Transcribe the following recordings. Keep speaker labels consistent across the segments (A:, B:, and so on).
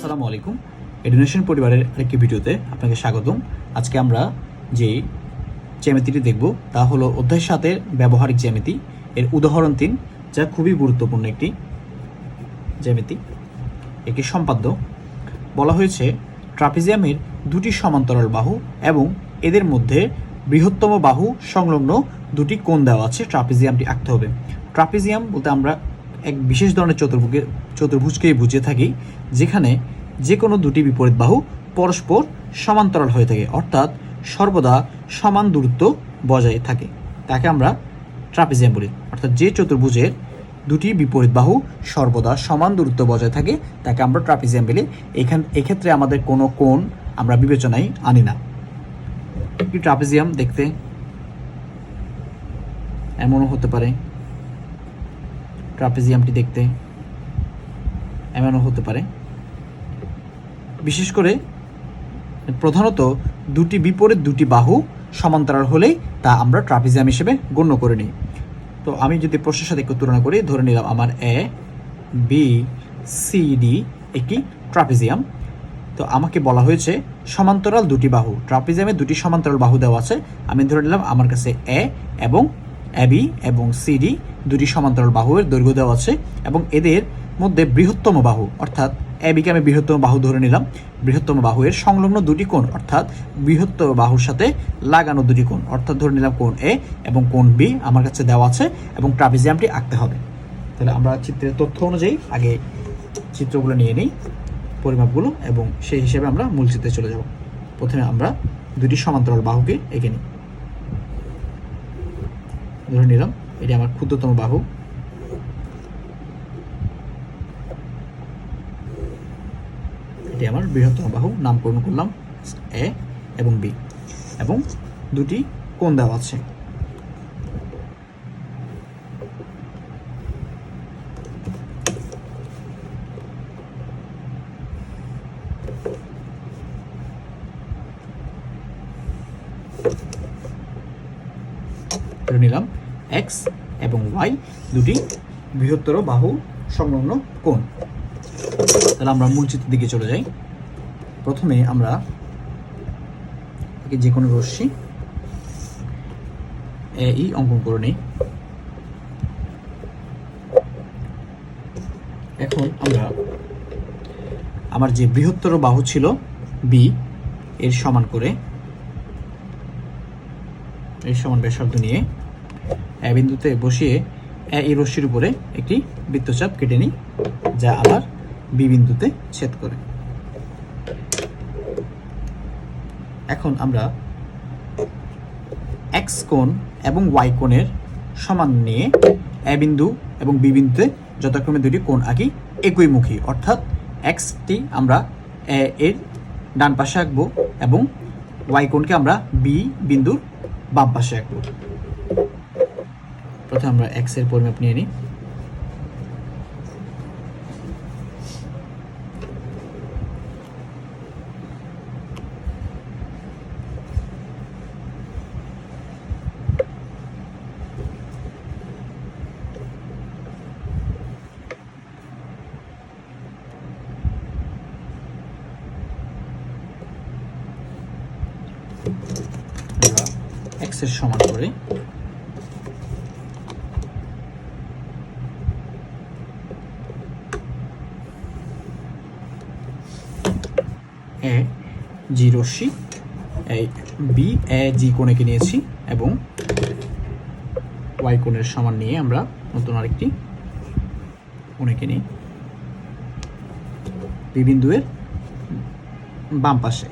A: আসসালামু আলাইকুম। এডুনেশন পরিবারের আরেকটি ভিডিওতে আপনাকে স্বাগতম। আজকে আমরা যে জ্যামিতিটি দেখব তা হলো অধ্যায় 7-এর ব্যবহারিক জ্যামিতি এর উদাহরণ 3, যা খুবই গুরুত্বপূর্ণ একটি জ্যামিতি, একটি সম্পাদ্য। বলা হয়েছে ট্রাপিজিয়ামের দুটি সমান্তরাল বাহু এবং এদের মধ্যে বৃহত্তম বাহু সংলগ্ন দুটি কোণ দেওয়া আছে। ট্রাপিজিয়ামটি আঁকতে হবে। ট্রাপিজিয়াম বলতে আমরা এক বিশেষ ধরনের চতুর্ভুজকেই বুঝে থাকি, যেখানে যে কোনো দুটি বিপরীত বাহু পরস্পর সমান্তরাল হয়ে থাকে, অর্থাৎ সর্বদা সমান দূরত্ব বজায় থাকে। তাকে আমরা ট্রাপিজিয়াম বলি। অর্থাৎ যে চতুর্ভুজের দুটি বিপরীত বাহু সর্বদা সমান দূরত্ব বজায় থাকে তাকে আমরা ট্রাপিজিয়াম বলি। এক্ষেত্রে আমাদের কোনো কোণ আমরা বিবেচনায় আনি না। একটি ট্রাপিজিয়াম দেখতে এমনও হতে পারে, ট্রাপিজিয়ামটি দেখতে এমনও হতে পারে। বিশেষ করে প্রধানত দুটি বিপরীত দুটি বাহু সমান্তরাল হলেই তা আমরা ট্রাপিজিয়াম হিসেবে গণ্য করে নিই। তো আমি যদি প্রশ্নের সাথে একটু তুলনা করি, ধরে নিলাম আমার এ বি সি ডি একটি ট্রাপিজিয়াম। তো আমাকে বলা হয়েছে সমান্তরাল দুটি বাহু, ট্রাপিজিয়ামে দুটি সমান্তরাল বাহু দেওয়া আছে। আমি ধরে নিলাম আমার কাছে এ এবং এবি এবং সিডি দুটি সমান্তরাল বাহুর দৈর্ঘ্য দেওয়া আছে এবং এদের মধ্যে বৃহত্তম বাহু, অর্থাৎ এবিকে আমি বৃহত্তম বাহু ধরে নিলাম। বৃহত্তম বাহুর সংলগ্ন দুটি কোণ, অর্থাৎ বৃহত্তম বাহুর সাথে লাগানো দুটি কোণ, অর্থাৎ ধরে নিলাম কোণ এ এবং কোণ বি আমার কাছে দেওয়া আছে এবং ট্রাপিজিয়ামটি আঁকতে হবে। তাহলে আমরা চিত্রের তথ্য অনুযায়ী আগে চিত্রগুলো নিয়ে নিই, পরিমাপগুলো, এবং সেই হিসেবে আমরা মূল চিত্রে চলে যাব। প্রথমে আমরা দুটি সমান্তরাল বাহুকে এঁকে নিই। ধরে নিলাম এটি আমার ক্ষুদ্রতম বাহু, এটি আমার বৃহত্তম বাহু, নামকরণ করলাম এ এবং বি, এবং দুটি কোণ দেওয়া আছে। ধরে নিলাম এক্স এবং ওয়াই দুটি বৃহত্তর বাহু সংলগ্ন কোণ। তাহলে আমরা মূল চিত্রের দিকে চলে যাই। প্রথমে আমরা যে কোনো রশ্মি ই অঙ্কন করে নিই। এখন আমরা আমার যে বৃহত্তর বাহু ছিল বি এর সমান করে এর সমান ব্যাসার্ধ নিয়ে এ বিন্দুতে বসিয়ে এই রশ্মির উপরে একটি বৃত্তচাপ কেটে নিই, যা আবার বি বিন্দুতে ছেদ করে। এখন আমরা এক্স কোণ এবং ওয়াই কোণের সমান নিয়ে এ বিন্দু এবং বি বিন্দুতে যথাক্রমে দুটি কোণ আঁকি একইমুখী, অর্থাৎ এক্সটি আমরা এর ডান পাশে আঁকবো এবং ওয়াই কোণকে আমরা বি বিন্দুর বাম পাশে আঁকবো। প্রথমে আমরা এক্স এর পরিমাপ নিয়ে নিই। এক্স এর সমান করে এ জি রশ্মি এই বি এ জি কোণেকে নিয়েছি এবং ওয়াই কোণের সমান নিয়ে আমরা নতুন আরেকটি কোণেকে নিই বি বিন্দুর বাম পাশে।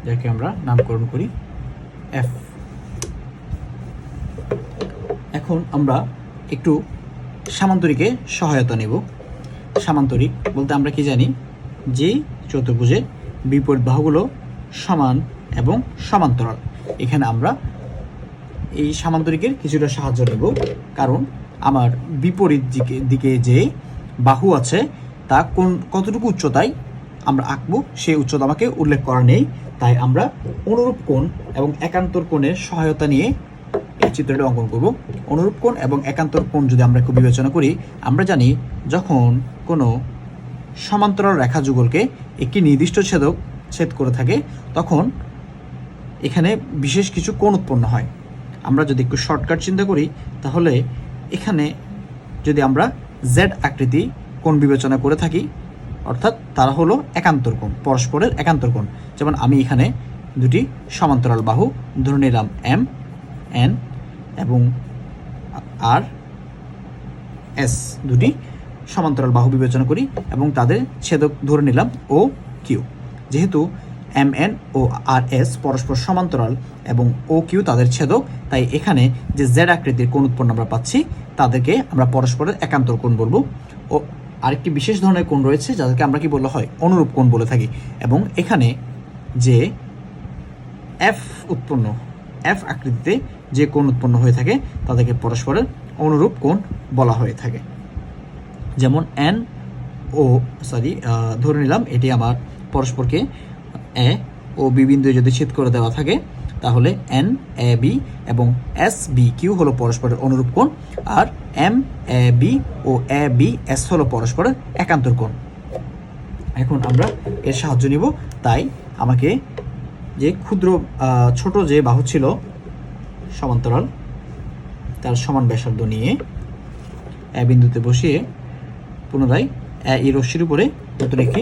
A: যাকে আমরা নামকরণ করি এফ। এখন আমরা একটু সামান্তরিকে সহায়তা নেব। সামান্তরিক বলতে আমরা কি জানি, যে চতুর্ভুজের বিপরীত বাহুগুলো সমান এবং সমান্তরাল। এখানে আমরা এই সামান্তরিকের কিছুটা সাহায্য নেব, কারণ আমার বিপরীত দিকে যে বাহু আছে তা কতটুকু উচ্চতায় আমরা আঁকবো সেই উচ্চতা আমাকে উল্লেখ করা নেই। তাই আমরা অনুরূপ কোণ এবং একান্তর কোণের সহায়তা নিয়ে এই চিত্রটি অঙ্কন করব। অনুরূপ কোণ এবং একান্তর কোণ যদি আমরা একটু বিবেচনা করি, আমরা জানি যখন কোনো সমান্তরাল রেখা যুগলকে একটি নির্দিষ্ট ছেদক ছেদ করে থাকে তখন এখানে বিশেষ কিছু কোণ উৎপন্ন হয়। আমরা যদি একটু শর্টকাট চিন্তা করি তাহলে এখানে যদি আমরা জেড আকৃতি কোণ বিবেচনা করে থাকি, অর্থাৎ তারা হলো একান্তর কোণ, পরস্পরের একান্তর কোণ। যেমন আমি এখানে দুটি সমান্তরাল বাহু ধরে নিলাম এম এন এবং আর এস, দুটি সমান্তরাল বাহু বিবেচনা করি এবং তাদের ছেদক ধরে নিলাম ও কিউ। যেহেতু এম এন ও আর এস পরস্পর সমান্তরাল এবং ও কিউ তাদের ছেদক, তাই এখানে যে জেড আকৃতির কোণ উৎপন্ন আমরা পাচ্ছি তাদেরকে আমরা পরস্পরের একান্তর কোণ বলবো। ও আরেকটি বিশেষ ধরনের কোণ রয়েছে যাদেরকে আমরা কি বলা হয়, অনুরূপ কোণ বলে থাকি। এবং এখানে যে এফ আকৃতিতে যে কোণ উৎপন্ন হয়ে থাকে তাদেরকে পরস্পরের অনুরূপ কোণ বলা হয়ে থাকে। যেমন এন ও ধরে নিলাম এটি আমার পরস্পরকে এ ও বি বিন্দু যদি ছেদ করে দেওয়া থাকে তাহলে এন এ বি এবং এস বি কিউ হলো পরস্পরের অনুরূপ কোণ, আর M A B O A B S হলো পরস্পরের একান্তর কোণ। এখন আমরা এর সাহায্য নিব। তাই আমাকে যে ছোট যে বাহু ছিল সমান্তরাল তার সমান ব্যাসার্ধ নিয়ে এ বিন্দুতে বসিয়ে পুনরায় এই রশ্মির উপরে নতুন একটি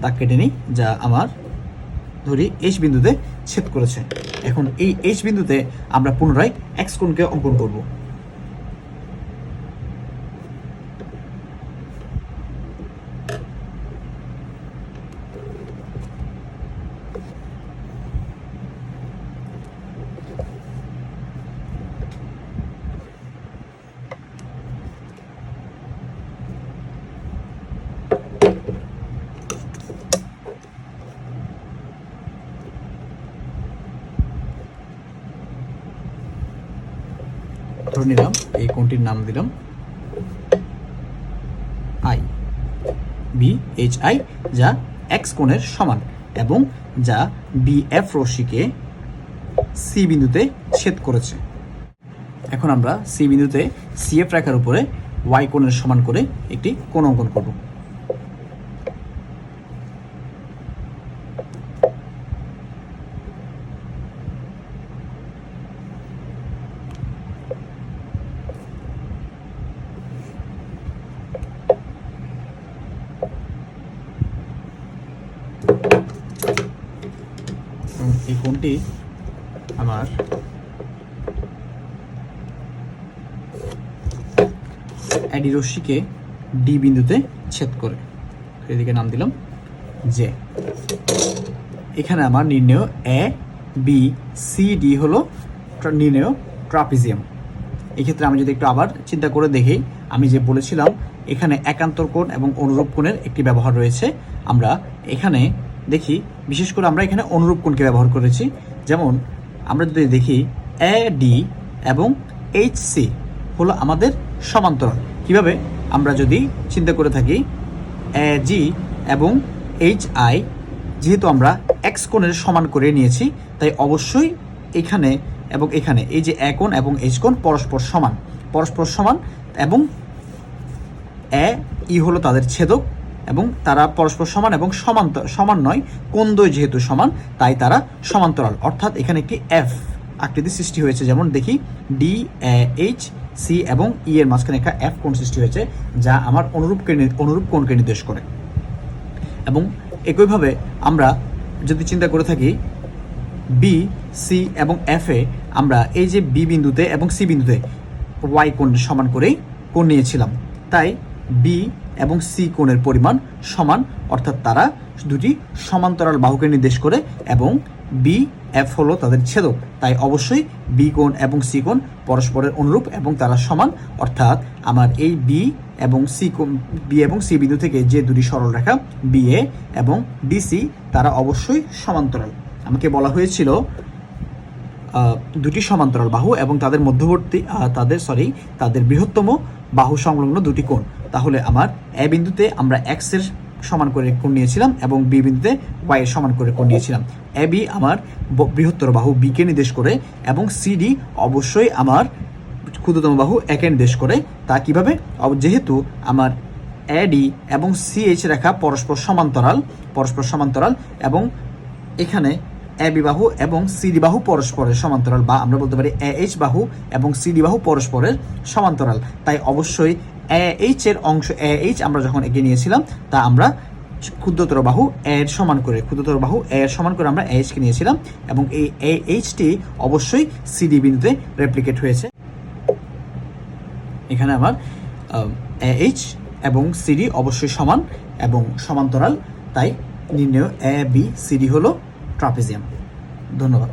A: দাগ কেটে নিই, যা আমার ধরি এইচ বিন্দুতে ছেদ করেছে। এখন এই এইচ বিন্দুতে আমরা পুনরায় এক্স কোণকে অঙ্কন করব। ধরে নিলাম এই কোণটির নাম দিলাম আই, বি এইচ আই, যা এক্স কোণের সমান এবং যা বি এফ রশ্মিকে সি বিন্দুতে ছেদ করেছে। এখন আমরা সি বিন্দুতে সি এফ রেখার উপরে ওয়াই কোণের সমান করে একটি কোণ অঙ্কন করব। এই কোণটি আমার এডি রশ্মিকে ডি বিন্দুতে ছেদ করে, এদিকে নাম দিলাম জে। এখানে আমার নির্ণেয় এ বি সি ডি হলো নির্ণেয় ট্রাপিজিয়াম। এক্ষেত্রে আমি যদি একটু আবার চিন্তা করে দেখি, আমি যে বলেছিলাম এখানে একান্তর কোণ এবং অনুরূপ কোণের একটি ব্যবহার রয়েছে। আমরা এখানে দেখি বিশেষ করে আমরা এখানে অনুরূপ কোণকে ব্যবহার করেছি। যেমন আমরা যদি দেখি এ ডি এবং এইচ সি হলো আমাদের সমান্তরাল। কিভাবে? আমরা যদি চিন্তা করে থাকি এ জি এবং এইচ আই, যেহেতু আমরা এক্স কোণের সমান করে নিয়েছি তাই অবশ্যই এখানে এবং এখানে এই যে এ কোণ এবং এইচ কোণ পরস্পর সমান এবং এ ই হলো তাদের ছেদক এবং তারা পরস্পর সমান এবং সমান নয়, কোণদ্বয় যেহেতু সমান তাই তারা সমান্তরাল, অর্থাৎ এখানে একটি এফ আকৃতি সৃষ্টি হয়েছে। যেমন দেখি ডি এইচ সি এবং ই এর মাঝখানে একটা এফ কোণ সৃষ্টি হয়েছে, যা আমার অনুরূপ কোণকে নির্দেশ করে। এবং একইভাবে আমরা যদি চিন্তা করে থাকি বি সি এবং এফ এ, আমরা এই যে বি বিন্দুতে এবং সি বিন্দুতে ওয়াই কোণ সমান করেই কোণ নিয়েছিলাম, তাই বি এবং সি কোণের পরিমাণ সমান, অর্থাৎ তারা দুটি সমান্তরাল বাহুকে নির্দেশ করে এবং বি এফ হলো তাদের ছেদক, তাই অবশ্যই বি কোণ এবং সি কোণ পরস্পরের অনুরূপ এবং তারা সমান। অর্থাৎ আমার এই বি এবং সি বিন্দু থেকে যে দুটি সরল রেখা বি এ এবং ডিসি তারা অবশ্যই সমান্তরাল। আমাকে বলা হয়েছিল দুটি সমান্তরাল বাহু এবং তাদের মধ্যবর্তী তাদের বৃহত্তম বাহু সংলগ্ন দুটি কোণ। তাহলে আমার এ বিন্দুতে আমরা এক্স এর সমান করে কোণ নিয়েছিলাম এবং বি বিন্দুতে ওয়াই এর সমান করে কোণ নিয়েছিলাম। এ বি আমার বৃহত্তর বাহু বি কে নির্দেশ করে এবং সিডি অবশ্যই আমার ক্ষুদ্রতম বাহু একে নির্দেশ করে। তা কিভাবে? যেহেতু আমার এডি এবং সিএইচ রেখা পরস্পর সমান্তরাল এবং এখানে এ বি বাহু এবং সিডি বাহু পরস্পরের সমান্তরাল, বা আমরা বলতে পারি এইচ বাহু এবং সিডি বাহু পরস্পরের সমান্তরাল। তাই অবশ্যই এইচ এর অংশ এইচ আমরা যখন এগিয়ে নিয়েছিলাম তা আমরা ক্ষুদ্রতর বাহু এর সমান করে আমরা এইচকে নিয়েছিলাম এবং এই এইচটি অবশ্যই সিডি বিন্দুতে রেপ্লিকেট হয়েছে। এখানে আমার এইচ এবং সিডি অবশ্যই সমান এবং সমান্তরাল, তাই নির্ণয় এ বি সিডি হলো ট্রাপিজিয়াম। ধন্যবাদ।